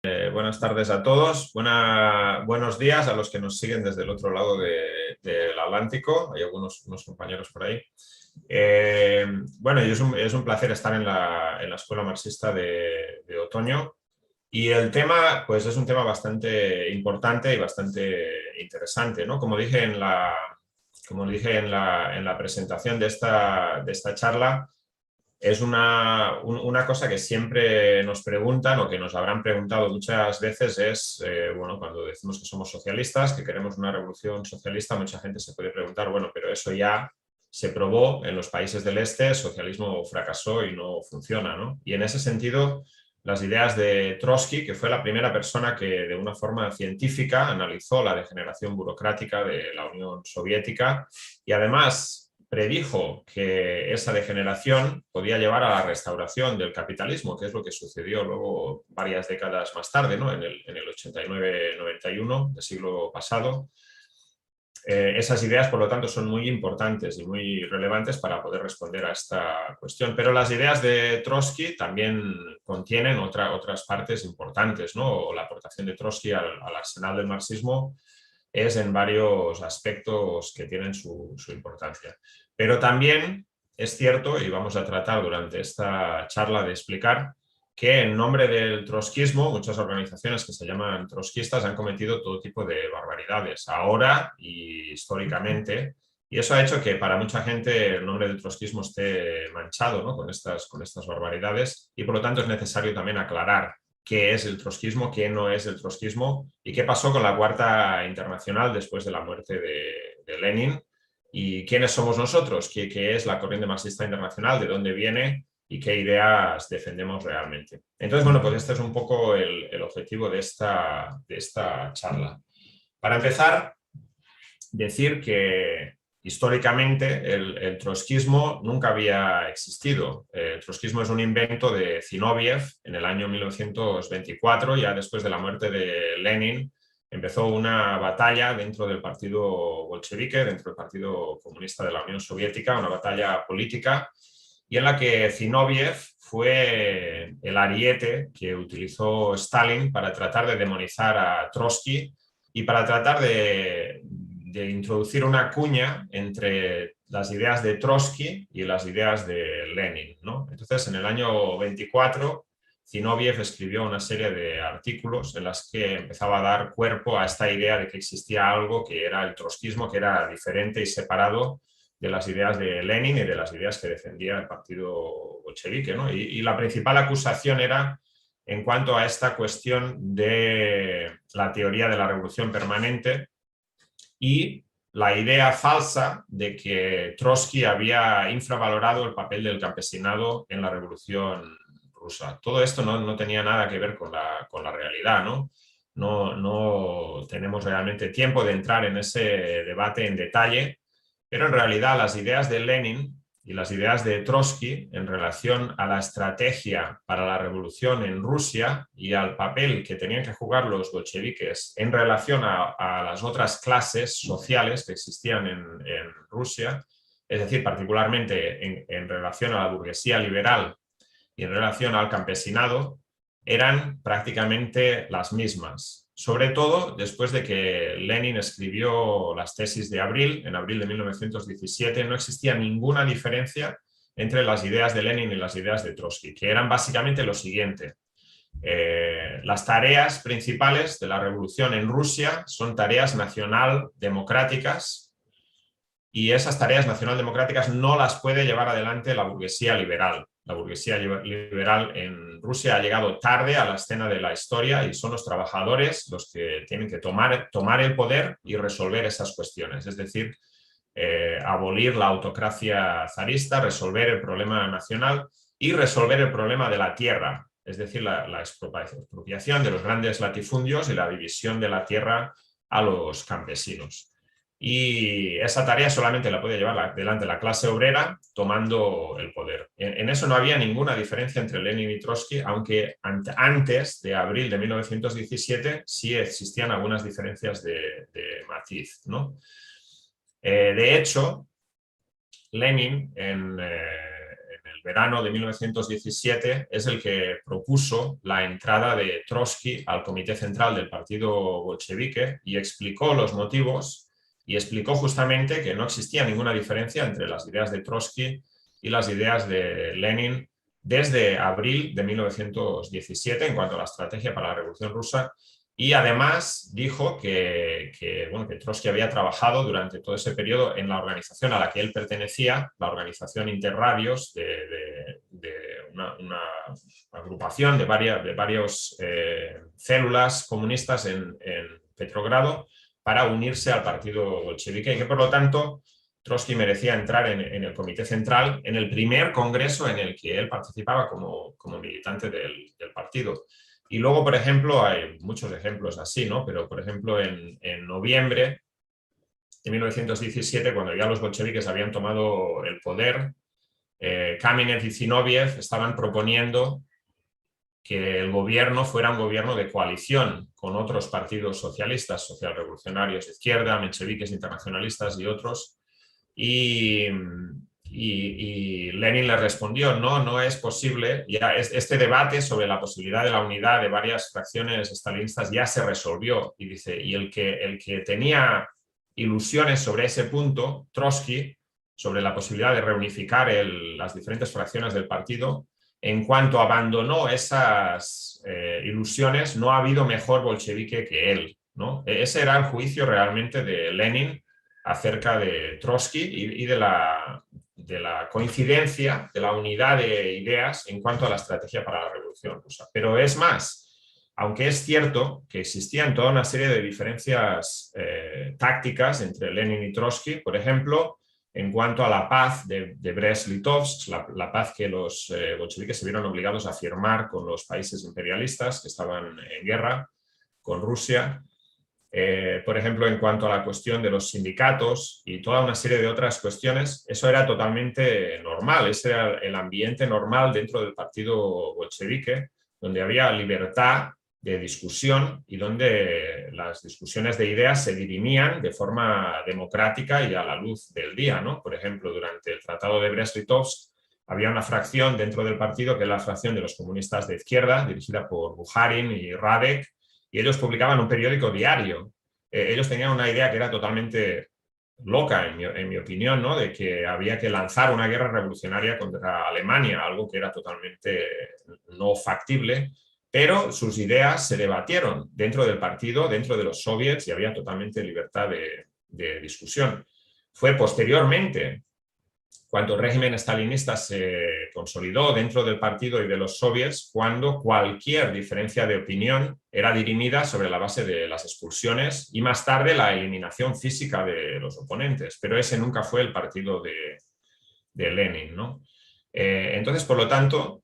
Buenas tardes a todos, buenos días a los que nos siguen desde el otro lado del Atlántico. Hay unos compañeros por ahí. Bueno, y es un placer estar en la Escuela Marxista de Otoño. Y el tema, pues es un tema bastante importante y bastante interesante, ¿no? Como dije en la presentación de esta charla, es una cosa que siempre nos preguntan o que nos habrán preguntado muchas veces es, bueno, cuando decimos que somos socialistas, que queremos una revolución socialista, mucha gente se puede preguntar, bueno, pero eso ya se probó en los países del este, el socialismo fracasó y no funciona, ¿no? Y en ese sentido, las ideas de Trotsky, que fue la primera persona que de una forma científica analizó la degeneración burocrática de la Unión Soviética y además predijo que esa degeneración podía llevar a la restauración del capitalismo, que es lo que sucedió luego varias décadas más tarde, ¿no? en el 89-91 del siglo pasado. Esas ideas, por lo tanto, son muy importantes y muy relevantes para poder responder a esta cuestión. Pero las ideas de Trotsky también contienen otras partes importantes, ¿no? La aportación de Trotsky al arsenal del marxismo es en varios aspectos que tienen su importancia. Pero también es cierto, y vamos a tratar durante esta charla de explicar, que en nombre del trotskismo muchas organizaciones que se llaman trotskistas han cometido todo tipo de barbaridades, ahora y históricamente, y eso ha hecho que para mucha gente el nombre del trotskismo esté manchado, ¿no? con estas barbaridades, y por lo tanto es necesario también aclarar qué es el trotskismo, qué no es el trotskismo y qué pasó con la Cuarta Internacional después de la muerte de Lenin y quiénes somos nosotros, qué es la corriente marxista internacional, de dónde viene y qué ideas defendemos realmente. Entonces, bueno, pues este es un poco el objetivo de esta charla. Para empezar, decir que históricamente el trotskismo nunca había existido. El trotskismo es un invento de Zinoviev en el año 1924, ya después de la muerte de Lenin. Empezó una batalla dentro del partido bolchevique, dentro del Partido Comunista de la Unión Soviética, una batalla política, y en la que Zinoviev fue el ariete que utilizó Stalin para tratar de demonizar a Trotsky y para tratar de introducir una cuña entre las ideas de Trotsky y las ideas de Lenin, ¿no? Entonces, en el año 24, Zinoviev escribió una serie de artículos en las que empezaba a dar cuerpo a esta idea de que existía algo que era el trotskismo, que era diferente y separado de las ideas de Lenin y de las ideas que defendía el partido bolchevique, ¿no? Y la principal acusación era en cuanto a esta cuestión de la teoría de la revolución permanente y la idea falsa de que Trotsky había infravalorado el papel del campesinado en la revolución rusa. Todo esto no tenía nada que ver con la realidad, ¿no? No tenemos realmente tiempo de entrar en ese debate en detalle, pero en realidad las ideas de Lenin y las ideas de Trotsky en relación a la estrategia para la revolución en Rusia y al papel que tenían que jugar los bolcheviques en relación a las otras clases sociales que existían en Rusia, es decir, particularmente en relación a la burguesía liberal y en relación al campesinado, eran prácticamente las mismas. Sobre todo después de que Lenin escribió las tesis de Abril, en abril de 1917, no existía ninguna diferencia entre las ideas de Lenin y las ideas de Trotsky, que eran básicamente lo siguiente. Las tareas principales de la revolución en Rusia son tareas nacional-democráticas y esas tareas nacional-democráticas no las puede llevar adelante la burguesía liberal. La burguesía liberal en Rusia ha llegado tarde a la escena de la historia y son los trabajadores los que tienen que tomar el poder y resolver esas cuestiones. Es decir, abolir la autocracia zarista, resolver el problema nacional y resolver el problema de la tierra. Es decir, la expropiación de los grandes latifundios y la división de la tierra a los campesinos. Y esa tarea solamente la puede llevar adelante la clase obrera tomando el poder. En eso no había ninguna diferencia entre Lenin y Trotsky, aunque antes de abril de 1917 sí existían algunas diferencias de matiz, ¿no? De hecho, Lenin en el verano de 1917 es el que propuso la entrada de Trotsky al Comité Central del Partido Bolchevique y explicó los motivos y explicó justamente que no existía ninguna diferencia entre las ideas de Trotsky y las ideas de Lenin desde abril de 1917 en cuanto a la estrategia para la Revolución Rusa. Y además dijo que Trotsky había trabajado durante todo ese periodo en la organización a la que él pertenecía, la organización Interradios, de una agrupación de varias células comunistas en Petrogrado para unirse al partido bolchevique y que por lo tanto Trotsky merecía entrar en el Comité Central en el primer congreso en el que él participaba como militante del partido. Y luego, por ejemplo, hay muchos ejemplos así, ¿no? Pero, por ejemplo, en noviembre de 1917, cuando ya los bolcheviques habían tomado el poder, Kamenev y Zinoviev estaban proponiendo que el gobierno fuera un gobierno de coalición con otros partidos socialistas, socialrevolucionarios de izquierda, mencheviques, internacionalistas y otros. Y Lenin le respondió, no es posible, ya este debate sobre la posibilidad de la unidad de varias fracciones estalinistas ya se resolvió. Y dice, y el que tenía ilusiones sobre ese punto, Trotsky, sobre la posibilidad de reunificar las diferentes fracciones del partido, en cuanto abandonó esas ilusiones, no ha habido mejor bolchevique que él, ¿no? Ese era el juicio realmente de Lenin acerca de Trotsky y de la coincidencia, de la unidad de ideas en cuanto a la estrategia para la Revolución Rusa. Pero es más, aunque es cierto que existían toda una serie de diferencias tácticas entre Lenin y Trotsky, por ejemplo, en cuanto a la paz de Brest-Litovsk, la paz que los bolcheviques se vieron obligados a firmar con los países imperialistas que estaban en guerra con Rusia. Por ejemplo, en cuanto a la cuestión de los sindicatos y toda una serie de otras cuestiones, eso era totalmente normal, ese era el ambiente normal dentro del partido bolchevique, donde había libertad de discusión y donde las discusiones de ideas se dirimían de forma democrática y a la luz del día, ¿no? Por ejemplo, durante el Tratado de Brest-Litovsk había una fracción dentro del partido que es la fracción de los comunistas de izquierda, dirigida por Bukharin y Radek, y ellos publicaban un periódico diario. Ellos tenían una idea que era totalmente loca, en mi opinión, ¿no? De que había que lanzar una guerra revolucionaria contra Alemania, algo que era totalmente no factible, pero sus ideas se debatieron dentro del partido, dentro de los soviets, y había totalmente libertad de discusión. Fue posteriormente, cuando el régimen estalinista se consolidó dentro del partido y de los soviets, cuando cualquier diferencia de opinión era dirimida sobre la base de las expulsiones y más tarde la eliminación física de los oponentes. Pero ese nunca fue el partido de Lenin, ¿no? Entonces, por lo tanto,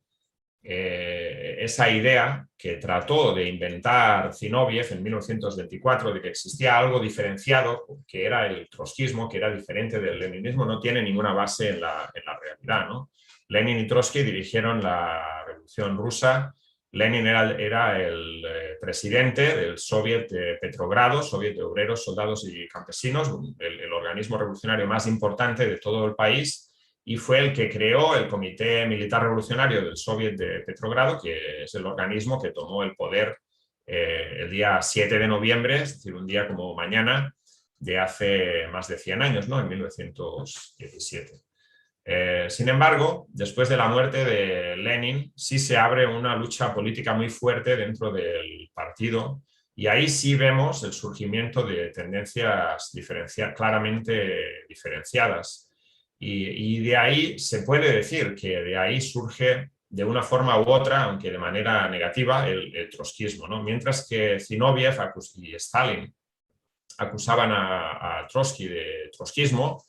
esa idea que trató de inventar Zinoviev en 1924 de que existía algo diferenciado, que era el trotskismo, que era diferente del leninismo, no tiene ninguna base en la realidad, ¿no? Lenin y Trotsky dirigieron la Revolución Rusa. Lenin era el presidente del Soviet de Petrogrado, Soviet de Obreros, Soldados y Campesinos, el organismo revolucionario más importante de todo el país, y fue el que creó el Comité Militar Revolucionario del Soviet de Petrogrado, que es el organismo que tomó el poder el día 7 de noviembre, es decir, un día como mañana, de hace más de 100 años, ¿no? En 1917. Sin embargo, después de la muerte de Lenin, sí se abre una lucha política muy fuerte dentro del partido, y ahí sí vemos el surgimiento de tendencias claramente diferenciadas. Y de ahí se puede decir que de ahí surge de una forma u otra, aunque de manera negativa, el trotskismo, ¿no? Mientras que Zinoviev y Stalin acusaban a Trotsky de trotskismo,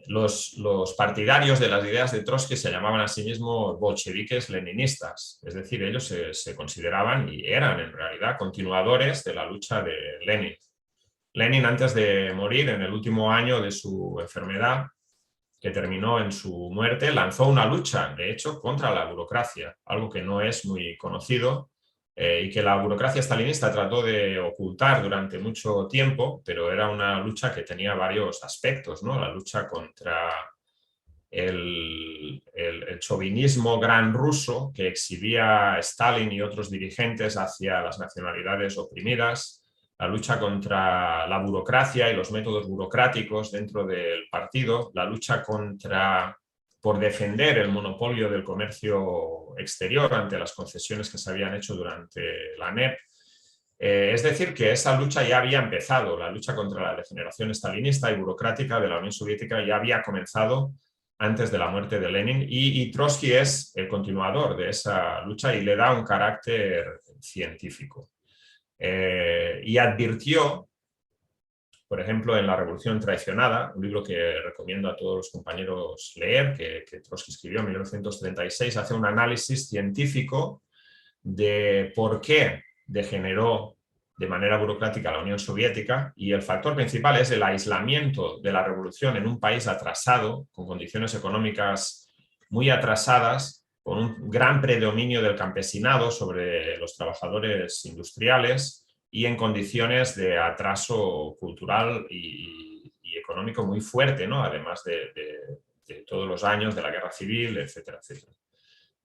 los partidarios de las ideas de Trotsky se llamaban a sí mismos bolcheviques leninistas, es decir, ellos se consideraban y eran en realidad continuadores de la lucha de Lenin. Lenin, antes de morir, en el último año de su enfermedad, que terminó en su muerte, lanzó una lucha, de hecho, contra la burocracia, algo que no es muy conocido y que la burocracia stalinista trató de ocultar durante mucho tiempo, pero era una lucha que tenía varios aspectos, ¿no? La lucha contra el chauvinismo gran ruso que exhibía Stalin y otros dirigentes hacia las nacionalidades oprimidas, la lucha contra la burocracia y los métodos burocráticos dentro del partido, la lucha por defender el monopolio del comercio exterior ante las concesiones que se habían hecho durante la NEP. Es decir, que esa lucha ya había empezado, la lucha contra la degeneración stalinista y burocrática de la Unión Soviética ya había comenzado antes de la muerte de Lenin, y Trotsky es el continuador de esa lucha y le da un carácter científico. Y advirtió, por ejemplo, en La Revolución Traicionada, un libro que recomiendo a todos los compañeros leer, que Trotsky escribió en 1936, hace un análisis científico de por qué degeneró de manera burocrática la Unión Soviética, y el factor principal es el aislamiento de la revolución en un país atrasado, con condiciones económicas muy atrasadas, con un gran predominio del campesinado sobre los trabajadores industriales y en condiciones de atraso cultural y económico muy fuerte, ¿no? Además de todos los años de la guerra civil, etcétera, etcétera.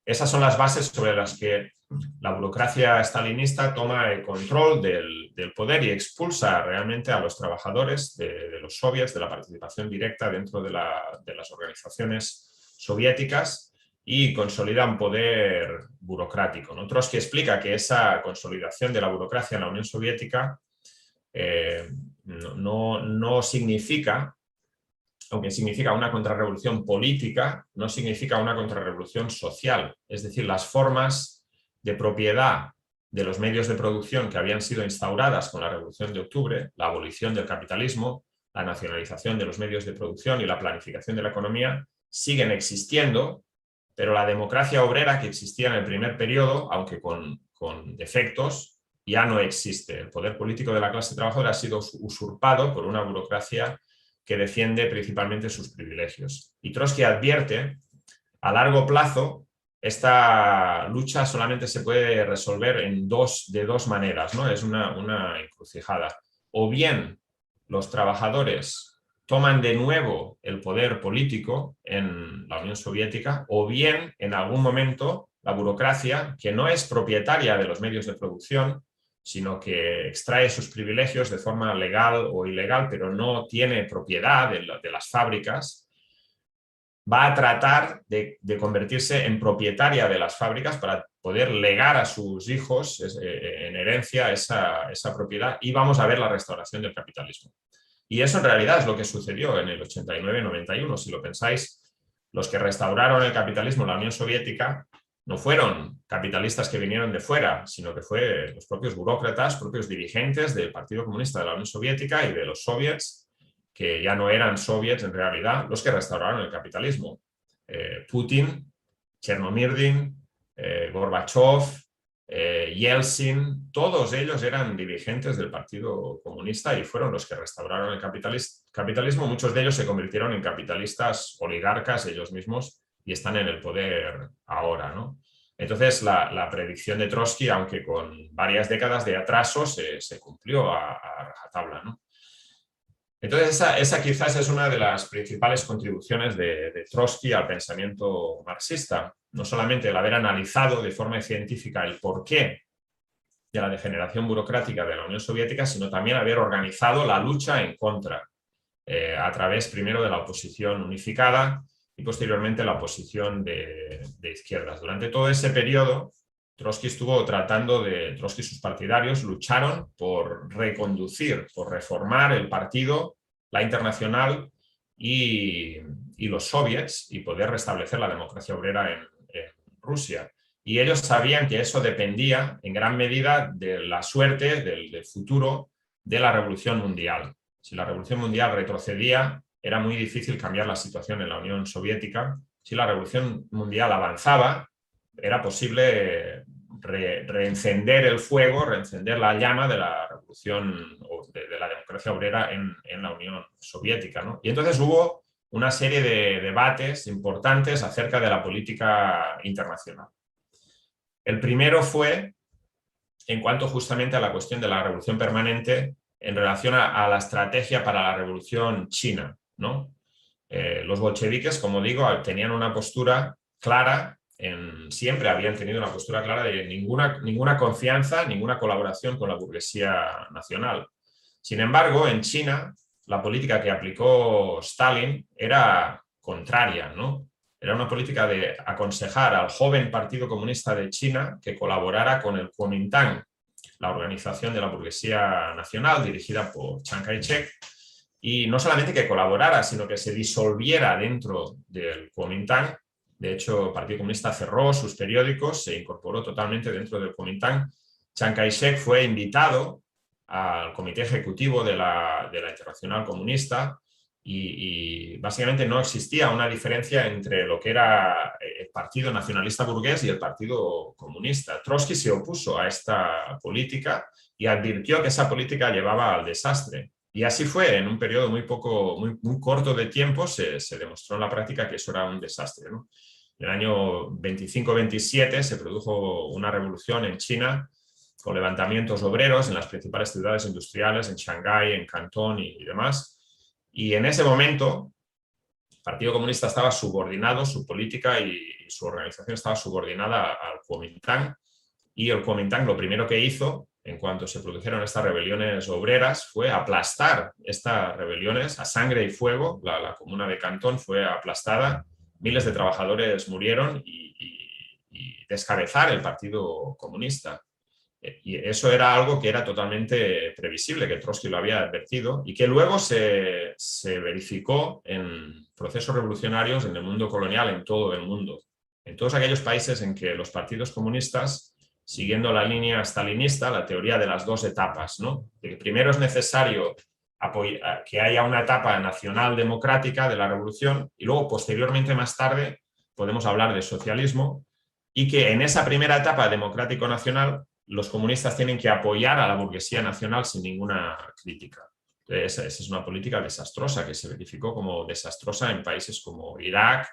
Esas son las bases sobre las que la burocracia stalinista toma el control del poder y expulsa realmente a los trabajadores de los soviets, de la participación directa dentro de las organizaciones soviéticas, y consolida un poder burocrático, ¿no? Trotsky explica que esa consolidación de la burocracia en la Unión Soviética no significa, aunque significa una contrarrevolución política, no significa una contrarrevolución social. Es decir, las formas de propiedad de los medios de producción que habían sido instauradas con la Revolución de Octubre, la abolición del capitalismo, la nacionalización de los medios de producción y la planificación de la economía, siguen existiendo, pero la democracia obrera que existía en el primer periodo, aunque con defectos, ya no existe. El poder político de la clase trabajadora ha sido usurpado por una burocracia que defiende principalmente sus privilegios. Y Trotsky advierte, a largo plazo, esta lucha solamente se puede resolver de dos maneras, ¿no? Es una encrucijada. O bien los trabajadores toman de nuevo el poder político en la Unión Soviética, o bien en algún momento la burocracia, que no es propietaria de los medios de producción, sino que extrae sus privilegios de forma legal o ilegal, pero no tiene propiedad de las fábricas, va a tratar de convertirse en propietaria de las fábricas para poder legar a sus hijos en herencia esa propiedad, y vamos a ver la restauración del capitalismo. Y eso en realidad es lo que sucedió en el 89-91. Si lo pensáis, los que restauraron el capitalismo en la Unión Soviética no fueron capitalistas que vinieron de fuera, sino que fue los propios burócratas, propios dirigentes del Partido Comunista de la Unión Soviética y de los soviets, que ya no eran soviets en realidad, los que restauraron el capitalismo. Putin, Chernomyrdin, Gorbachev, Yeltsin, todos ellos eran dirigentes del Partido Comunista y fueron los que restauraron el capitalismo. Muchos de ellos se convirtieron en capitalistas oligarcas ellos mismos y están en el poder ahora, ¿no? Entonces la predicción de Trotsky, aunque con varias décadas de atraso, se cumplió a rajatabla, ¿no? Entonces esa quizás es una de las principales contribuciones de Trotsky al pensamiento marxista. No solamente el haber analizado de forma científica el porqué de la degeneración burocrática de la Unión Soviética, sino también haber organizado la lucha en contra, a través primero de la oposición unificada y posteriormente la oposición de izquierdas. Durante todo ese periodo, Trotsky Trotsky y sus partidarios lucharon por reconducir, por reformar el partido, la Internacional y los soviets, y poder restablecer la democracia obrera en Rusia. Y ellos sabían que eso dependía en gran medida de la suerte, del futuro de la Revolución Mundial. Si la Revolución Mundial retrocedía, era muy difícil cambiar la situación en la Unión Soviética. Si la Revolución Mundial avanzaba, era posible reencender el fuego, reencender la llama de la revolución, de la democracia obrera en la Unión Soviética, ¿no? Y entonces hubo una serie de debates importantes acerca de la política internacional. El primero fue en cuanto justamente a la cuestión de la revolución permanente en relación a la estrategia para la revolución china, ¿no? Los bolcheviques, como digo, tenían una postura clara, siempre habían tenido una postura clara de ninguna confianza, ninguna colaboración con la burguesía nacional. Sin embargo, en China, la política que aplicó Stalin era contraria, ¿no? Era una política de aconsejar al joven Partido Comunista de China que colaborara con el Kuomintang, la organización de la burguesía nacional dirigida por Chiang Kai-shek, y no solamente que colaborara, sino que se disolviera dentro del Kuomintang. De hecho, el Partido Comunista cerró sus periódicos, se incorporó totalmente dentro del Kuomintang. Chiang Kai-shek fue invitado al comité ejecutivo de la Internacional Comunista y básicamente no existía una diferencia entre lo que era el Partido Nacionalista Burgués y el Partido Comunista. Trotsky se opuso a esta política y advirtió que esa política llevaba al desastre. Y así fue, en un periodo muy corto de tiempo se demostró en la práctica que eso era un desastre, ¿no? En el año 25-27 se produjo una revolución en China con levantamientos obreros en las principales ciudades industriales, en Shanghái, en Cantón y demás. Y en ese momento el Partido Comunista estaba subordinado, su política y su organización estaba subordinada al Kuomintang, y el Kuomintang lo primero que hizo en cuanto se produjeron estas rebeliones obreras fue aplastar estas rebeliones a sangre y fuego. La comuna de Cantón fue aplastada, miles de trabajadores murieron y descabezar el Partido Comunista. Y eso era algo que era totalmente previsible, que Trotsky lo había advertido y que luego se verificó en procesos revolucionarios en el mundo colonial, en todo el mundo. En todos aquellos países en que los partidos comunistas, siguiendo la línea stalinista, la teoría de las dos etapas, ¿no? De que primero es necesario que haya una etapa nacional democrática de la revolución y luego posteriormente, más tarde, podemos hablar de socialismo, y que en esa primera etapa democrático-nacional los comunistas tienen que apoyar a la burguesía nacional sin ninguna crítica. Esa es una política desastrosa que se verificó como desastrosa en países como Irak,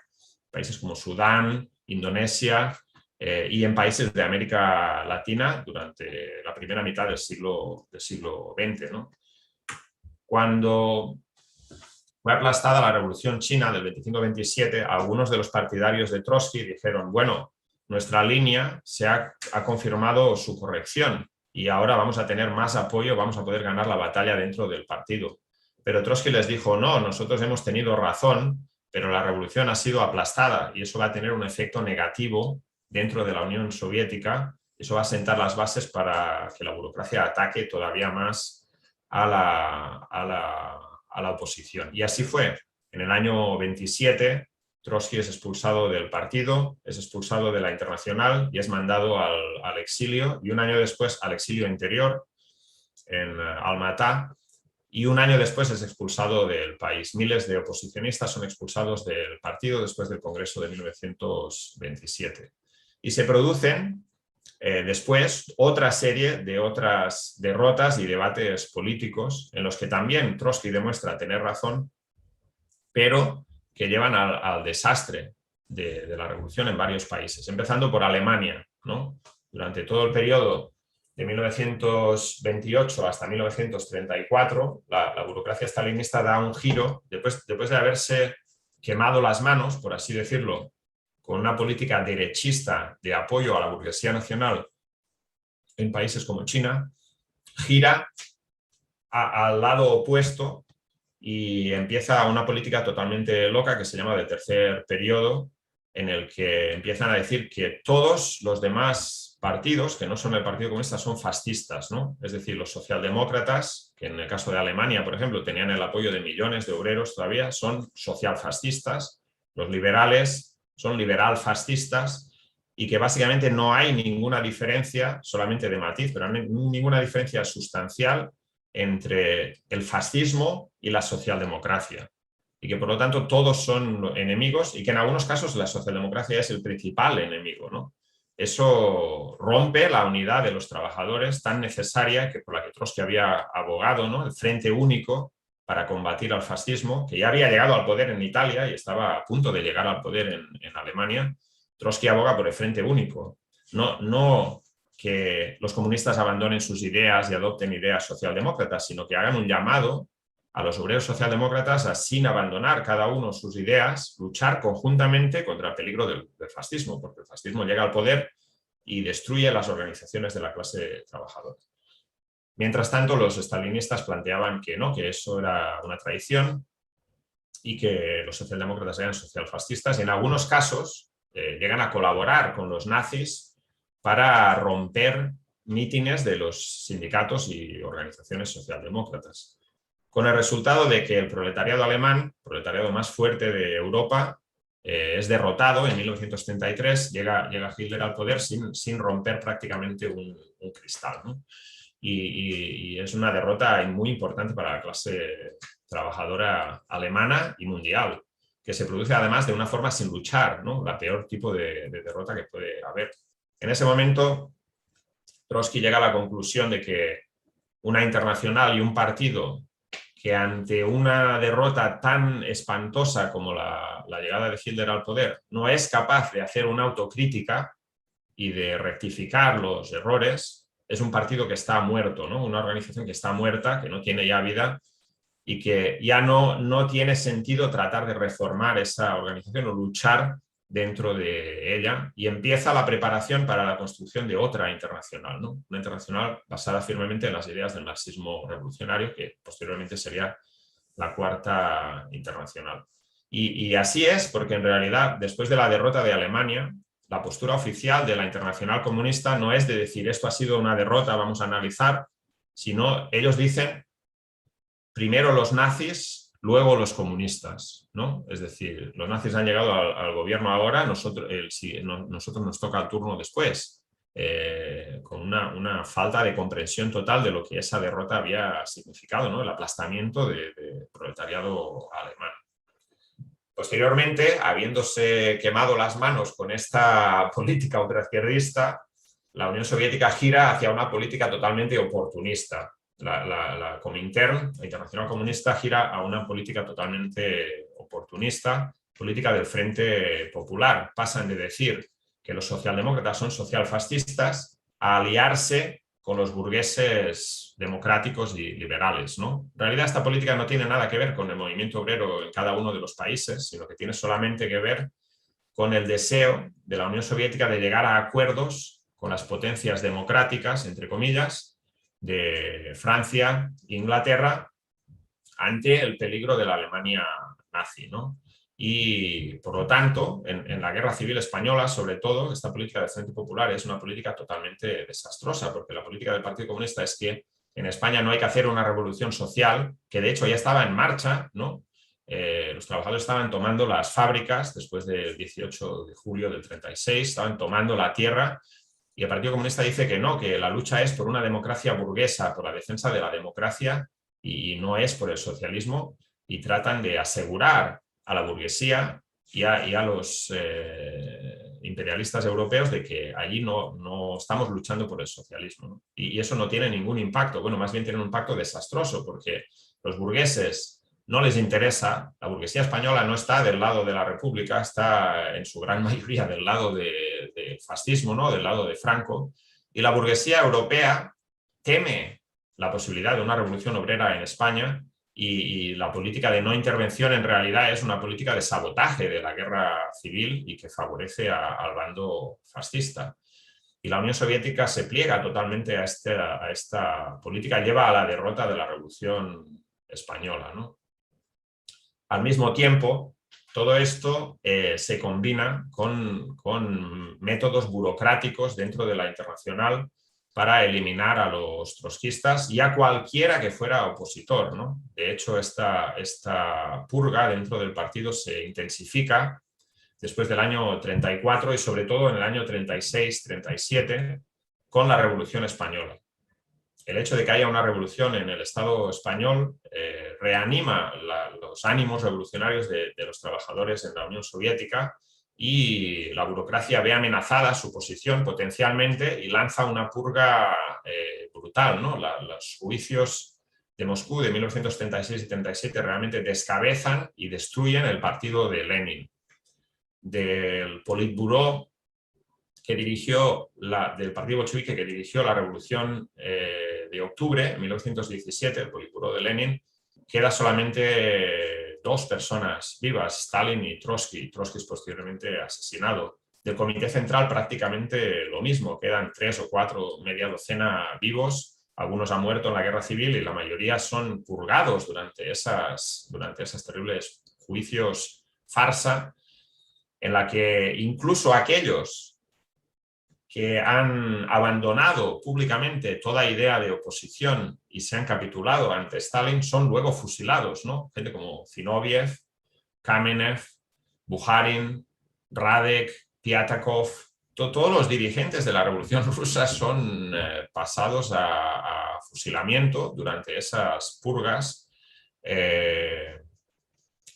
países como Sudán, Indonesia y en países de América Latina durante la primera mitad del siglo XX, ¿no? Cuando fue aplastada la Revolución China del 25-27, algunos de los partidarios de Trotsky dijeron, bueno, nuestra línea ha confirmado su corrección y ahora vamos a tener más apoyo, vamos a poder ganar la batalla dentro del partido. Pero Trotsky les dijo, no, nosotros hemos tenido razón, pero la revolución ha sido aplastada y eso va a tener un efecto negativo dentro de la Unión Soviética. Eso va a sentar las bases para que la burocracia ataque todavía más a la oposición. Y así fue. En el año 27, Trotsky es expulsado del partido, es expulsado de la Internacional y es mandado al exilio, y un año después al exilio interior en Almatá, y un año después es expulsado del país. Miles de oposicionistas son expulsados del partido después del Congreso de 1927. Y se producen después otra serie de otras derrotas y debates políticos en los que también Trotsky demuestra tener razón, pero que llevan al desastre de la revolución en varios países, empezando por Alemania, ¿no? Durante todo el periodo de 1928 hasta 1934, la burocracia stalinista da un giro, después de haberse quemado las manos, por así decirlo, con una política derechista de apoyo a la burguesía nacional en países como China, gira al lado opuesto y empieza una política totalmente loca que se llama de tercer periodo, en el que empiezan a decir que todos los demás partidos, que no son el Partido Comunista, son fascistas, ¿no? Es decir, los socialdemócratas, que en el caso de Alemania, por ejemplo, tenían el apoyo de millones de obreros todavía, son socialfascistas, los liberales son liberal-fascistas, y que básicamente no hay ninguna diferencia, solamente de matiz, pero no hay ninguna diferencia sustancial entre el fascismo y la socialdemocracia, y que por lo tanto todos son enemigos y que en algunos casos la socialdemocracia es el principal enemigo, ¿no? Eso rompe la unidad de los trabajadores tan necesaria que por la que Trotsky había abogado, ¿no? El Frente Único para combatir al fascismo, que ya había llegado al poder en Italia y estaba a punto de llegar al poder en Alemania. Trotsky aboga por el Frente Único, no que los comunistas abandonen sus ideas y adopten ideas socialdemócratas, sino que hagan un llamado a los obreros socialdemócratas a, sin abandonar cada uno sus ideas, luchar conjuntamente contra el peligro del fascismo, porque el fascismo llega al poder y destruye las organizaciones de la clase trabajadora. Mientras tanto, los estalinistas planteaban que no, que eso era una traición y que los socialdemócratas eran socialfascistas, y en algunos casos llegan a colaborar con los nazis para romper mítines de los sindicatos y organizaciones socialdemócratas, con el resultado de que el proletariado alemán, proletariado más fuerte de Europa, es derrotado en 1933, llega Hitler al poder sin romper prácticamente un cristal, ¿no? Y es una derrota muy importante para la clase trabajadora alemana y mundial, que se produce además de una forma sin luchar, ¿no? La peor tipo de derrota que puede haber. En ese momento, Trotsky llega a la conclusión de que una internacional y un partido que ante una derrota tan espantosa como la llegada de Hitler al poder no es capaz de hacer una autocrítica y de rectificar los errores, es un partido que está muerto, ¿no? Una organización que está muerta, que no tiene ya vida y que ya no tiene sentido tratar de reformar esa organización o luchar dentro de ella, y empieza la preparación para la construcción de otra internacional, ¿no? Una internacional basada firmemente en las ideas del marxismo revolucionario, que posteriormente sería la Cuarta Internacional. Y así es, porque en realidad, después de la derrota de Alemania, la postura oficial de la Internacional Comunista no es de decir esto ha sido una derrota, vamos a analizar, sino ellos dicen primero los nazis, luego los comunistas, ¿no? Es decir, los nazis han llegado al gobierno ahora, nosotros nos toca el turno después, con una falta de comprensión total de lo que esa derrota había significado, ¿no? El aplastamiento del proletariado alemán. Posteriormente, habiéndose quemado las manos con esta política ultraizquierdista, la Unión Soviética gira hacia una política totalmente oportunista. La Comintern, la Internacional Comunista, gira a una política totalmente oportunista, política del Frente Popular. Pasan de decir que los socialdemócratas son socialfascistas a aliarse con los burgueses democráticos y liberales, ¿no? En realidad esta política no tiene nada que ver con el movimiento obrero en cada uno de los países, sino que tiene solamente que ver con el deseo de la Unión Soviética de llegar a acuerdos con las potencias democráticas, entre comillas, de Francia e Inglaterra ante el peligro de la Alemania nazi, ¿no? Y, por lo tanto, en la Guerra Civil Española, sobre todo, esta política del Frente Popular es una política totalmente desastrosa, porque la política del Partido Comunista es que en España no hay que hacer una revolución social, que de hecho ya estaba en marcha, ¿no? Los trabajadores estaban tomando las fábricas después del 18 de julio del 36, estaban tomando la tierra, y el Partido Comunista dice que no, que la lucha es por una democracia burguesa, por la defensa de la democracia, y no es por el socialismo, y tratan de asegurar a la burguesía y a los imperialistas europeos de que allí no estamos luchando por el socialismo, ¿no? Y eso no tiene ningún impacto, bueno, más bien tiene un impacto desastroso, porque los burgueses no les interesa, la burguesía española no está del lado de la República, está en su gran mayoría del lado de fascismo, ¿no? Del lado de Franco, y la burguesía europea teme la posibilidad de una revolución obrera en España, y la política de no intervención en realidad es una política de sabotaje de la guerra civil y que favorece al bando fascista. Y la Unión Soviética se pliega totalmente a esta política, lleva a la derrota de la Revolución Española, ¿no? Al mismo tiempo, todo esto se combina con métodos burocráticos dentro de la Internacional para eliminar a los trotskistas y a cualquiera que fuera opositor, ¿no? De hecho, esta purga dentro del partido se intensifica después del año 34 y sobre todo en el año 36-37 con la Revolución Española. El hecho de que haya una revolución en el Estado español reanima los ánimos revolucionarios de los trabajadores en la Unión Soviética, y la burocracia ve amenazada su posición potencialmente y lanza una purga brutal, ¿no? Los juicios de Moscú de 1936 y 37 realmente descabezan y destruyen el partido de Lenin. Del Politburó que dirigió del partido bolchevique que dirigió la revolución de octubre de 1917, el Politburó de Lenin, queda solamente 2 personas vivas, Stalin y Trotsky. Trotsky es posteriormente asesinado. Del Comité Central prácticamente lo mismo, quedan 3 o 4, media docena vivos, algunos han muerto en la guerra civil y la mayoría son purgados durante esas terribles juicios farsa, en la que incluso aquellos que han abandonado públicamente toda idea de oposición y se han capitulado ante Stalin son luego fusilados, ¿no? Gente como Zinoviev, Kamenev, Bukharin, Radek, Piatakov, todos los dirigentes de la Revolución Rusa son pasados a fusilamiento durante esas purgas.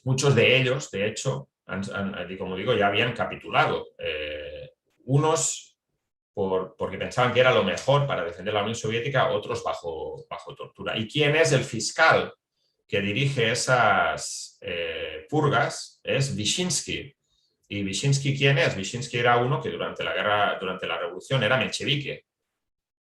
Muchos de ellos, de hecho, como digo, ya habían capitulado. Unos porque pensaban que era lo mejor para defender la Unión Soviética, otros bajo tortura. ¿Y quién es el fiscal que dirige esas purgas? Es Vyshinsky. ¿Y Vyshinsky quién es? Vyshinsky era uno que durante la revolución era menchevique.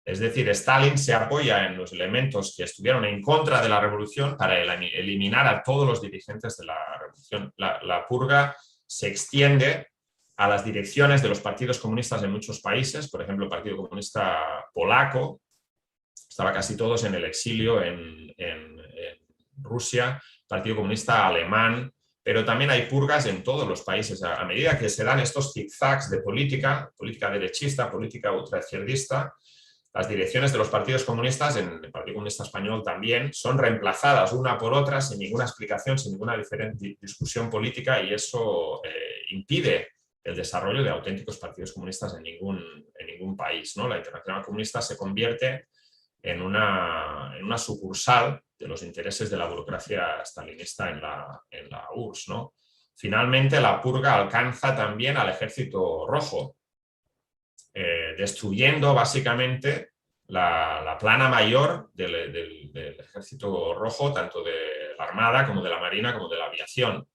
Es decir, Stalin se apoya en los elementos que estuvieron en contra de la revolución para eliminar a todos los dirigentes de la revolución. La purga se extiende a las direcciones de los partidos comunistas de muchos países, por ejemplo, el Partido Comunista Polaco, estaba casi todos en el exilio en Rusia, Partido Comunista Alemán, pero también hay purgas en todos los países. A medida que se dan estos zigzags de política derechista, política ultraizquierdista, las direcciones de los partidos comunistas, en el Partido Comunista Español también, son reemplazadas una por otra sin ninguna explicación, sin ninguna discusión política, y eso impide el desarrollo de auténticos partidos comunistas en ningún país, ¿no? La Internacional Comunista se convierte en una sucursal de los intereses de la burocracia stalinista en la URSS, ¿no? Finalmente, la purga alcanza también al Ejército Rojo, destruyendo básicamente la plana mayor del Ejército Rojo, tanto de la Armada como de la Marina como de la aviación,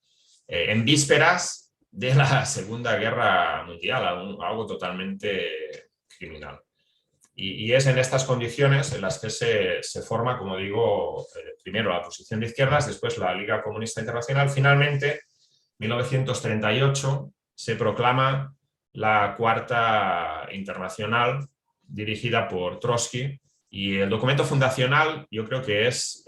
en vísperas de la Segunda Guerra Mundial, algo totalmente criminal. Y es en estas condiciones en las que se forma, como digo, primero la posición de izquierdas, después la Liga Comunista Internacional. Finalmente, en 1938, se proclama la Cuarta Internacional, dirigida por Trotsky, y el documento fundacional yo creo que es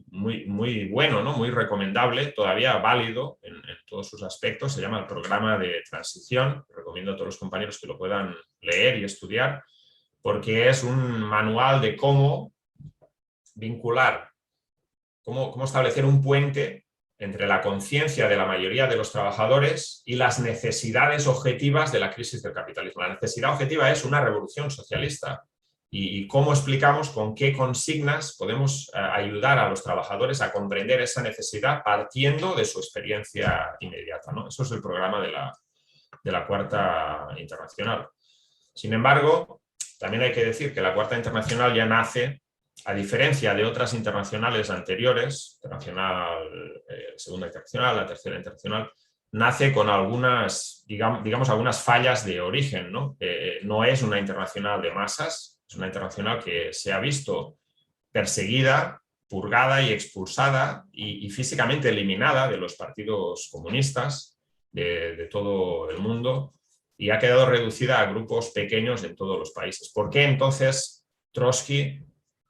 muy bueno, ¿no? Muy recomendable, todavía válido en todos sus aspectos. Se llama el Programa de Transición. Recomiendo a todos los compañeros que lo puedan leer y estudiar, porque es un manual de cómo vincular, cómo establecer un puente entre la conciencia de la mayoría de los trabajadores y las necesidades objetivas de la crisis del capitalismo. La necesidad objetiva es una revolución socialista. Y cómo explicamos, con qué consignas podemos ayudar a los trabajadores a comprender esa necesidad partiendo de su experiencia inmediata, ¿no? Eso es el programa de la Cuarta Internacional. Sin embargo, también hay que decir que la Cuarta Internacional ya nace, a diferencia de otras internacionales anteriores, Segunda Internacional, la Tercera Internacional, nace con algunas, digamos, algunas fallas de origen, ¿no? No es una internacional de masas. Es una internacional que se ha visto perseguida, purgada y expulsada y físicamente eliminada de los partidos comunistas de todo el mundo, y ha quedado reducida a grupos pequeños en todos los países. ¿Por qué entonces Trotsky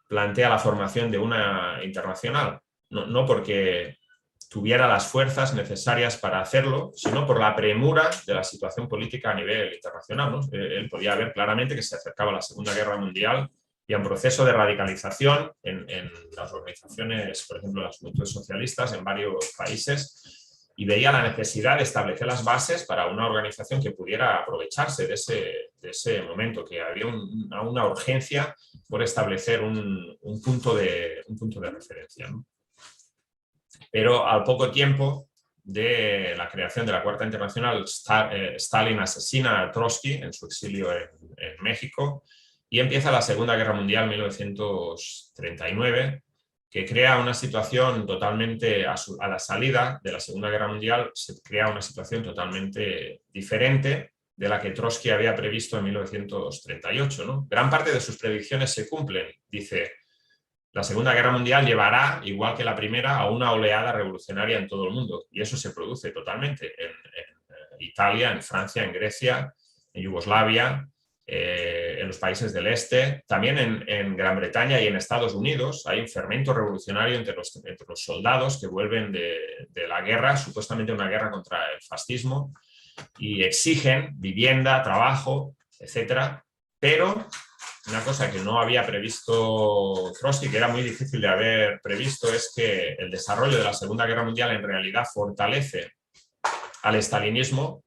plantea la formación de una internacional? No porque tuviera las fuerzas necesarias para hacerlo, sino por la premura de la situación política a nivel internacional, ¿no? Él podía ver claramente que se acercaba la Segunda Guerra Mundial y a un proceso de radicalización en las organizaciones, por ejemplo, las juventudes socialistas en varios países, y veía la necesidad de establecer las bases para una organización que pudiera aprovecharse de ese momento, que había una urgencia por establecer un punto de referencia, ¿no? Pero al poco tiempo de la creación de la Cuarta Internacional, Stalin asesina a Trotsky en su exilio en México, y empieza la Segunda Guerra Mundial, 1939, que crea una situación totalmente, a la salida de la Segunda Guerra Mundial, se crea una situación totalmente diferente de la que Trotsky había previsto en 1938, ¿no? Gran parte de sus predicciones se cumplen. Dice: la Segunda Guerra Mundial llevará, igual que la primera, a una oleada revolucionaria en todo el mundo. Y eso se produce totalmente en Italia, en Francia, en Grecia, en Yugoslavia, en los países del este. También en Gran Bretaña y en Estados Unidos hay un fermento revolucionario entre los soldados que vuelven de la guerra, supuestamente una guerra contra el fascismo, y exigen vivienda, trabajo, etcétera. Pero una cosa que no había previsto Trotsky, que era muy difícil de haber previsto, es que el desarrollo de la Segunda Guerra Mundial en realidad fortalece al estalinismo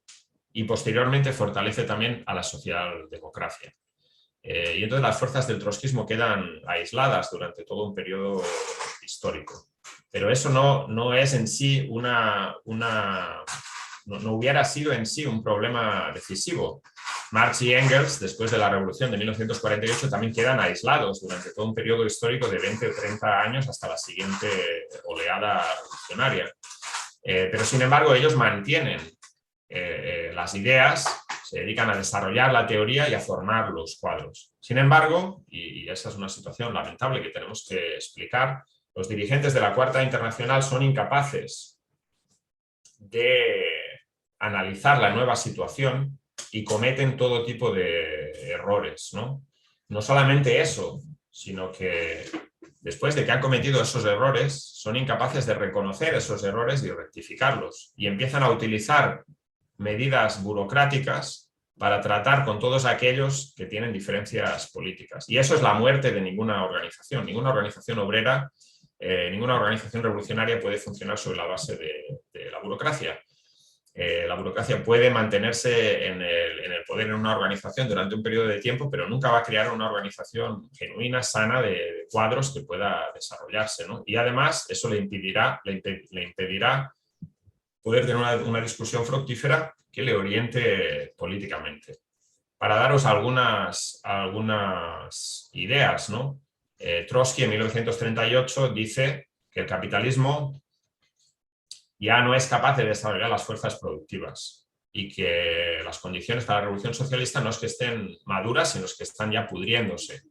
y posteriormente fortalece también a la socialdemocracia. Y entonces las fuerzas del trotskismo quedan aisladas durante todo un periodo histórico. Pero eso no es en sí no hubiera sido en sí un problema decisivo. Marx y Engels, después de la Revolución de 1948, también quedan aislados durante todo un periodo histórico de 20 o 30 años hasta la siguiente oleada revolucionaria. Pero sin embargo ellos mantienen las ideas, se dedican a desarrollar la teoría y a formar los cuadros. Sin embargo, y esa es una situación lamentable que tenemos que explicar, los dirigentes de la Cuarta Internacional son incapaces de analizar la nueva situación y cometen todo tipo de errores, ¿no? No solamente eso, sino que después de que han cometido esos errores, son incapaces de reconocer esos errores y rectificarlos. Y empiezan a utilizar medidas burocráticas para tratar con todos aquellos que tienen diferencias políticas. Y eso es la muerte de ninguna organización. Ninguna organización obrera, ninguna organización revolucionaria puede funcionar sobre la base de la burocracia. La burocracia puede mantenerse en el poder en una organización durante un periodo de tiempo, pero nunca va a crear una organización genuina, sana, de cuadros que pueda desarrollarse, ¿no? Y además eso le impedirá poder tener una discusión fructífera que le oriente políticamente. Para daros algunas ideas, ¿no? Trotsky en 1938 dice que el capitalismo ya no es capaz de desarrollar las fuerzas productivas y que las condiciones para la revolución socialista no es que estén maduras, sino que están ya pudriéndose.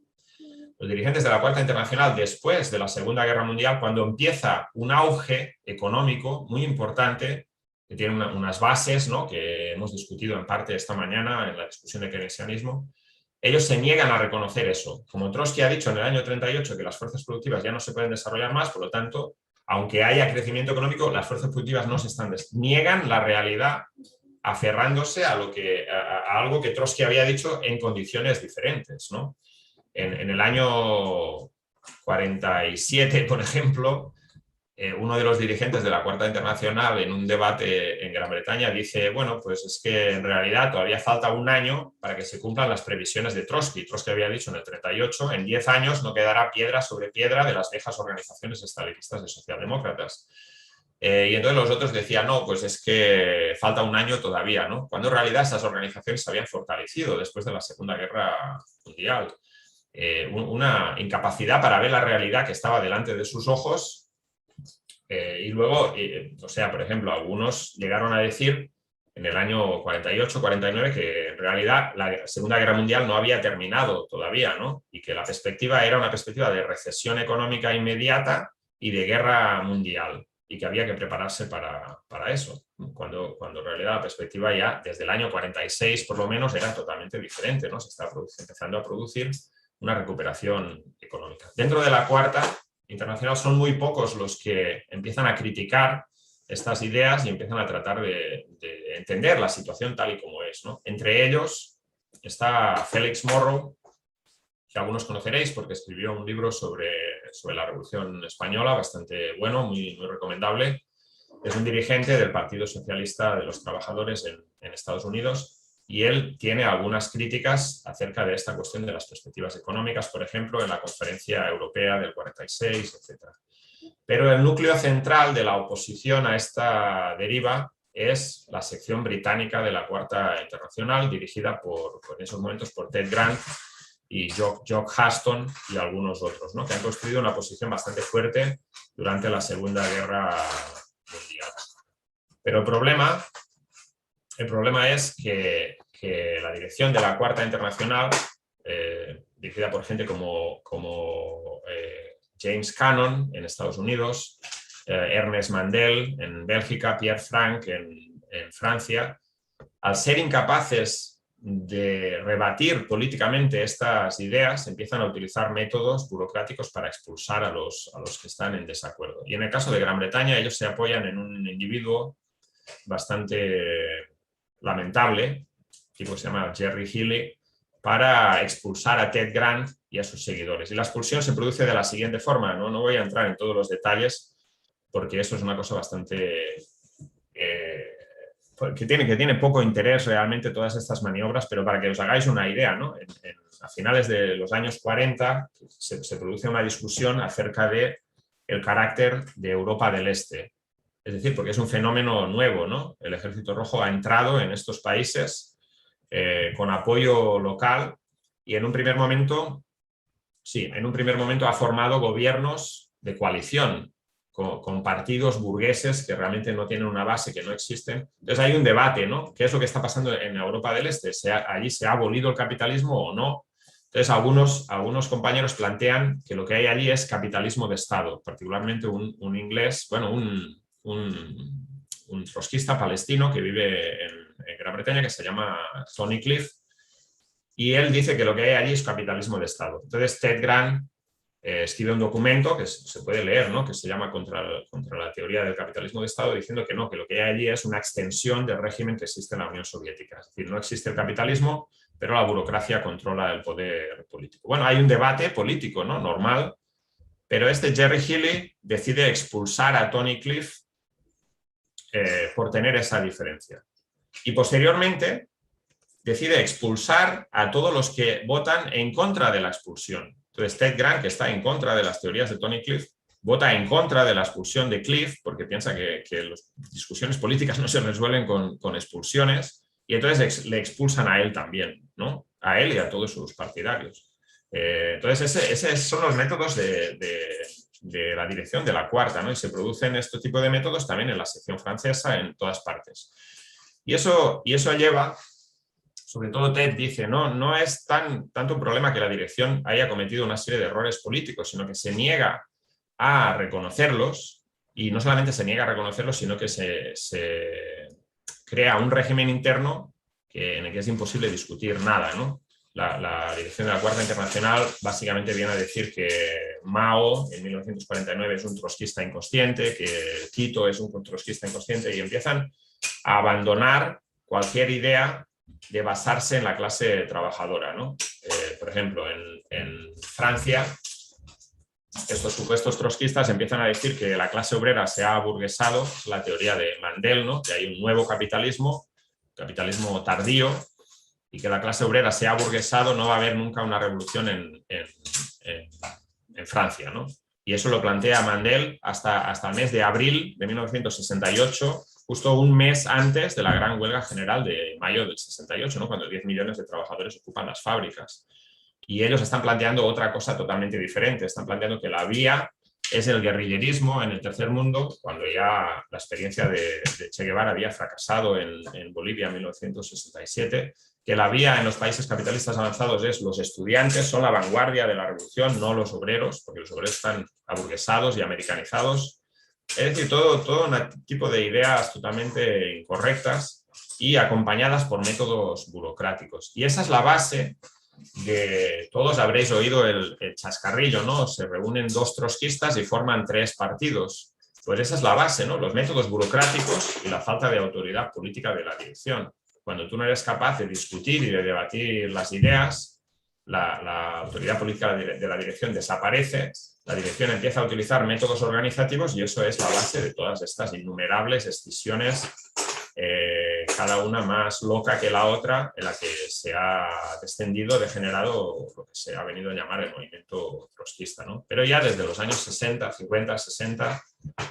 Los dirigentes de la Cuarta Internacional, después de la Segunda Guerra Mundial, cuando empieza un auge económico muy importante, que tiene unas bases, ¿no?, que hemos discutido en parte esta mañana en la discusión de keynesianismo, ellos se niegan a reconocer eso. Como Trotsky ha dicho en el año 38 que las fuerzas productivas ya no se pueden desarrollar más, por lo tanto, aunque haya crecimiento económico, las fuerzas productivas no se están niegan la realidad aferrándose a algo que Trotsky había dicho en condiciones diferentes, ¿no? En el año 47, por ejemplo, uno de los dirigentes de la Cuarta Internacional en un debate en Gran Bretaña dice, bueno, pues es que en realidad todavía falta un año para que se cumplan las previsiones de Trotsky. Trotsky había dicho en el 38, en 10 años no quedará piedra sobre piedra de las viejas organizaciones estalinistas de socialdemócratas. Y entonces los otros decían, no, pues es que falta un año todavía, ¿no? Cuando en realidad esas organizaciones se habían fortalecido después de la Segunda Guerra Mundial. Una incapacidad para ver la realidad que estaba delante de sus ojos. Y luego, o sea, por ejemplo, algunos llegaron a decir en el año 48, 49 que en realidad la Segunda Guerra Mundial no había terminado todavía, ¿no? Y que la perspectiva era una perspectiva de recesión económica inmediata y de guerra mundial, y que había que prepararse para eso, cuando en realidad la perspectiva ya desde el año 46 por lo menos era totalmente diferente, ¿no? Se estaba empezando a producir una recuperación económica. Dentro de la Cuarta Internacional son muy pocos los que empiezan a criticar estas ideas y empiezan a tratar de entender la situación tal y como es, ¿no? Entre ellos está Félix Morrow, que algunos conoceréis porque escribió un libro sobre la Revolución Española, bastante bueno, muy recomendable. Es un dirigente del Partido Socialista de los Trabajadores en Estados Unidos, y él tiene algunas críticas acerca de esta cuestión de las perspectivas económicas, por ejemplo, en la Conferencia Europea del 46, etc. Pero el núcleo central de la oposición a esta deriva es la sección británica de la Cuarta Internacional, dirigida en esos momentos por Ted Grant y Jock Huston y algunos otros, ¿no?, que han construido una posición bastante fuerte durante la Segunda Guerra Mundial. Pero el problema es que la dirección de la Cuarta Internacional, dirigida por gente como James Cannon en Estados Unidos, Ernest Mandel en Bélgica, Pierre Frank en Francia, al ser incapaces de rebatir políticamente estas ideas, empiezan a utilizar métodos burocráticos para expulsar a los que están en desacuerdo. Y en el caso de Gran Bretaña, ellos se apoyan en un individuo bastante lamentable, tipo que se llama Jerry Healey, para expulsar a Ted Grant y a sus seguidores. Y la expulsión se produce de la siguiente forma, no voy a entrar en todos los detalles, porque eso es una cosa bastante... que tiene poco interés realmente todas estas maniobras, pero para que os hagáis una idea, ¿no? A finales de los años 40 se produce una discusión acerca de el carácter de Europa del Este. Es decir, porque es un fenómeno nuevo, ¿no? El Ejército Rojo ha entrado en estos países con apoyo local y en un primer momento ha formado gobiernos de coalición con partidos burgueses que realmente no tienen una base, que no existen. Entonces hay un debate, ¿no? ¿Qué es lo que está pasando en Europa del Este? ¿Allí se ha abolido el capitalismo o no? Entonces algunos compañeros plantean que lo que hay allí es capitalismo de Estado, particularmente un inglés, bueno, un trotskista palestino que vive en Gran Bretaña, que se llama Tony Cliff, y él dice que lo que hay allí es capitalismo de Estado. Entonces Ted Grant escribe un documento que se puede leer, ¿no? Que se llama contra la teoría del capitalismo de Estado, diciendo que no, que lo que hay allí es una extensión del régimen que existe en la Unión Soviética. Es decir, no existe el capitalismo, pero la burocracia controla el poder político. Bueno, hay un debate político, ¿no? Normal, pero Jerry Healey decide expulsar a Tony Cliff por tener esa diferencia. Y posteriormente decide expulsar a todos los que votan en contra de la expulsión. Entonces Ted Grant, que está en contra de las teorías de Tony Cliff, vota en contra de la expulsión de Cliff porque piensa que las discusiones políticas no se resuelven con expulsiones, y entonces le expulsan a él también, ¿no? A él y a todos sus partidarios. Entonces esos son los métodos de la dirección de la Cuarta, ¿no? Y se producen este tipo de métodos también en la sección francesa, en todas partes. Y eso lleva... Sobre todo Ted dice, no es tanto un problema que la dirección haya cometido una serie de errores políticos, sino que se niega a reconocerlos, y no solamente se niega a reconocerlos, sino que se crea un régimen interno en el que es imposible discutir nada, ¿no? La dirección de la Cuarta Internacional básicamente viene a decir que Mao en 1949 es un trotskista inconsciente, que Tito es un trotskista inconsciente, y empiezan a abandonar cualquier idea de basarse en la clase trabajadora, ¿no? Por ejemplo, en Francia, estos supuestos trotskistas empiezan a decir que la clase obrera se ha aburguesado, la teoría de Mandel, ¿no? Que hay un nuevo capitalismo tardío, y que la clase obrera se ha aburguesado, no va a haber nunca una revolución en Francia, ¿no? Y eso lo plantea Mandel hasta el mes de abril de 1968, justo un mes antes de la gran huelga general de mayo del 68, ¿no? Cuando 10 millones de trabajadores ocupan las fábricas. Y ellos están planteando otra cosa totalmente diferente. Están planteando que la vía es el guerrillerismo en el tercer mundo, cuando ya la experiencia de Che Guevara había fracasado en Bolivia en 1967, que la vía en los países capitalistas avanzados es los estudiantes, son la vanguardia de la revolución, no los obreros, porque los obreros están aburguesados y americanizados. Es decir, todo un tipo de ideas totalmente incorrectas y acompañadas por métodos burocráticos. Y esa es la base de... Todos habréis oído el chascarrillo, ¿no? Se reúnen dos trotskistas y forman tres partidos. Pues esa es la base, ¿no? Los métodos burocráticos y la falta de autoridad política de la dirección. Cuando tú no eres capaz de discutir y de debatir las ideas, la autoridad política de la dirección desaparece. La dirección empieza a utilizar métodos organizativos, y eso es la base de todas estas innumerables escisiones, cada una más loca que la otra, en la que se ha descendido, degenerado lo que se ha venido a llamar el movimiento trotskista, ¿no? Pero ya desde los años 60, 50, 60,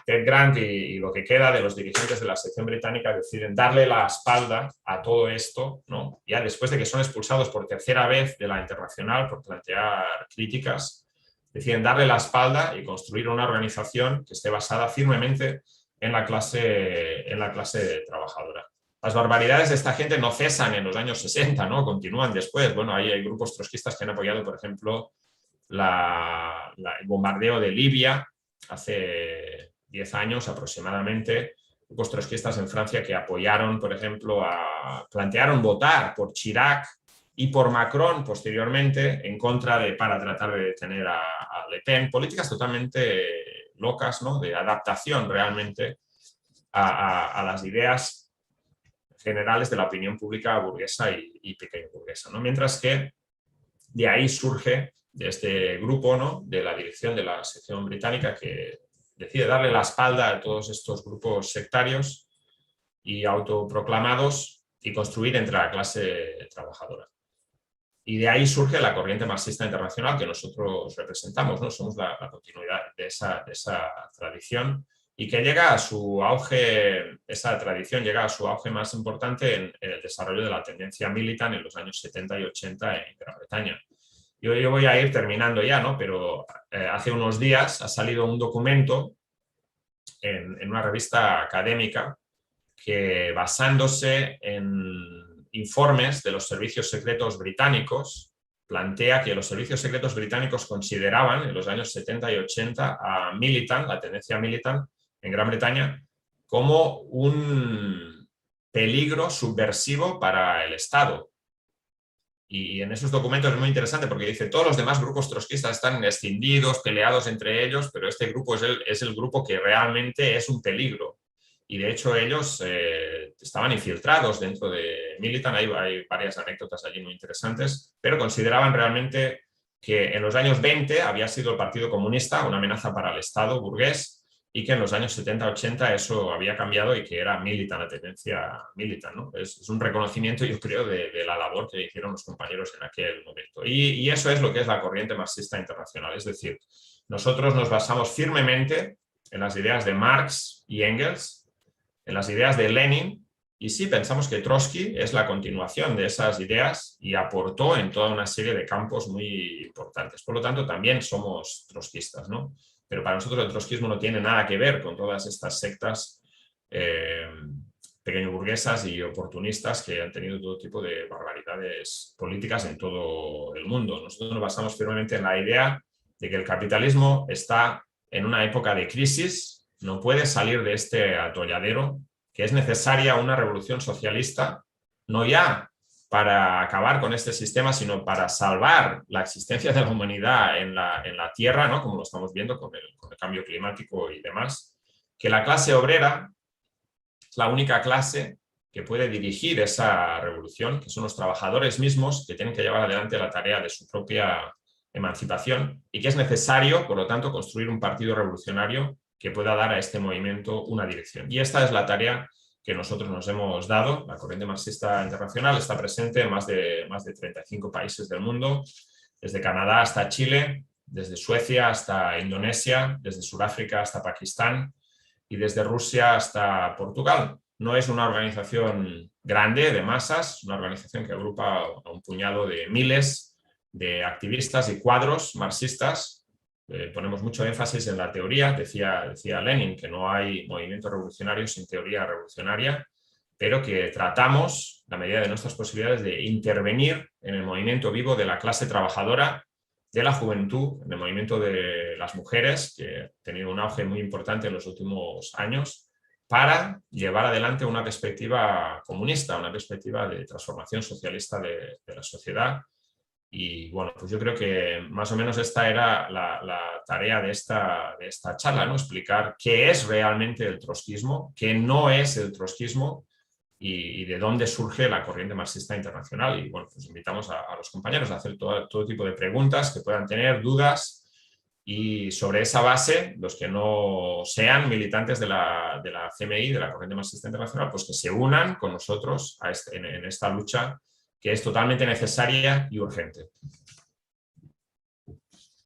Ted Grant y lo que queda de los dirigentes de la sección británica deciden darle la espalda a todo esto, ¿no? Ya después de que son expulsados por tercera vez de la Internacional por plantear críticas, deciden darle la espalda y construir una organización que esté basada firmemente en la clase trabajadora. Las barbaridades de esta gente no cesan en los años 60, ¿no? Continúan después. Bueno, ahí hay grupos trotskistas que han apoyado, por ejemplo, el bombardeo de Libia hace 10 años aproximadamente, grupos trotskistas en Francia que apoyaron, por ejemplo, plantearon votar por Chirac y por Macron posteriormente en contra para tratar de detener a Le Pen. Políticas totalmente locas, ¿no? De adaptación realmente a las ideas generales de la opinión pública burguesa y pequeño burguesa, ¿no? Mientras que de ahí surge, de este grupo, ¿no?, de la dirección de la sección británica, que decide darle la espalda a todos estos grupos sectarios y autoproclamados y construir entre la clase trabajadora. Y de ahí surge la corriente marxista internacional que nosotros representamos, ¿no? Somos la continuidad de esa tradición, y que llega a su auge, esa tradición llega a su auge más importante en el desarrollo de la tendencia militant en los años 70 y 80 en Gran Bretaña. Yo voy a ir terminando ya, ¿no? Pero hace unos días ha salido un documento en una revista académica que, basándose en informes de los servicios secretos británicos, plantea que los servicios secretos británicos consideraban en los años 70 y 80 a militant, la tendencia militant en Gran Bretaña, como un peligro subversivo para el Estado. Y en esos documentos es muy interesante porque dice: todos los demás grupos trotskistas están escindidos, peleados entre ellos, pero este grupo es el grupo que realmente es un peligro. Y de hecho ellos estaban infiltrados dentro de Militant, hay varias anécdotas allí muy interesantes, pero consideraban realmente que en los años 20 había sido el Partido Comunista una amenaza para el Estado burgués, y que en los años 70-80 eso había cambiado y que era Militant, la tendencia Militant, ¿no? Es un reconocimiento, yo creo, de la labor que hicieron los compañeros en aquel momento. Y eso es lo que es la corriente marxista internacional. Es decir, nosotros nos basamos firmemente en las ideas de Marx y Engels, en las ideas de Lenin, y sí pensamos que Trotsky es la continuación de esas ideas y aportó en toda una serie de campos muy importantes. Por lo tanto, también somos trotskistas, ¿no? Pero para nosotros el trotskismo no tiene nada que ver con todas estas sectas pequeño burguesas y oportunistas que han tenido todo tipo de barbaridades políticas en todo el mundo. Nosotros nos basamos firmemente en la idea de que el capitalismo está en una época de crisis, no puede salir de este atolladero, que es necesaria una revolución socialista, no ya para acabar con este sistema, sino para salvar la existencia de la humanidad en la Tierra, ¿no?, como lo estamos viendo con el cambio climático y demás, que la clase obrera es la única clase que puede dirigir esa revolución, que son los trabajadores mismos que tienen que llevar adelante la tarea de su propia emancipación, y que es necesario, por lo tanto, construir un partido revolucionario que pueda dar a este movimiento una dirección. Y esta es la tarea que nosotros nos hemos dado. La corriente marxista internacional está presente en más de 35 países del mundo, desde Canadá hasta Chile, desde Suecia hasta Indonesia, desde Sudáfrica hasta Pakistán y desde Rusia hasta Portugal. No es una organización grande de masas, es una organización que agrupa a un puñado de miles de activistas y cuadros marxistas. Ponemos mucho énfasis en la teoría. Decía Lenin que no hay movimiento revolucionario sin teoría revolucionaria, pero que tratamos, la medida de nuestras posibilidades, de intervenir en el movimiento vivo de la clase trabajadora, de la juventud, en el movimiento de las mujeres, que ha tenido un auge muy importante en los últimos años, para llevar adelante una perspectiva comunista, una perspectiva de transformación socialista de la sociedad. Y bueno, pues yo creo que más o menos esta era la tarea de esta charla, ¿no? Explicar qué es realmente el trotskismo, qué no es el trotskismo y de dónde surge la corriente marxista internacional. Y bueno, pues invitamos a los compañeros a hacer todo tipo de preguntas que puedan tener, dudas, y sobre esa base, los que no sean militantes de la CMI, de la corriente marxista internacional, pues que se unan con nosotros en esta lucha, que es totalmente necesaria y urgente.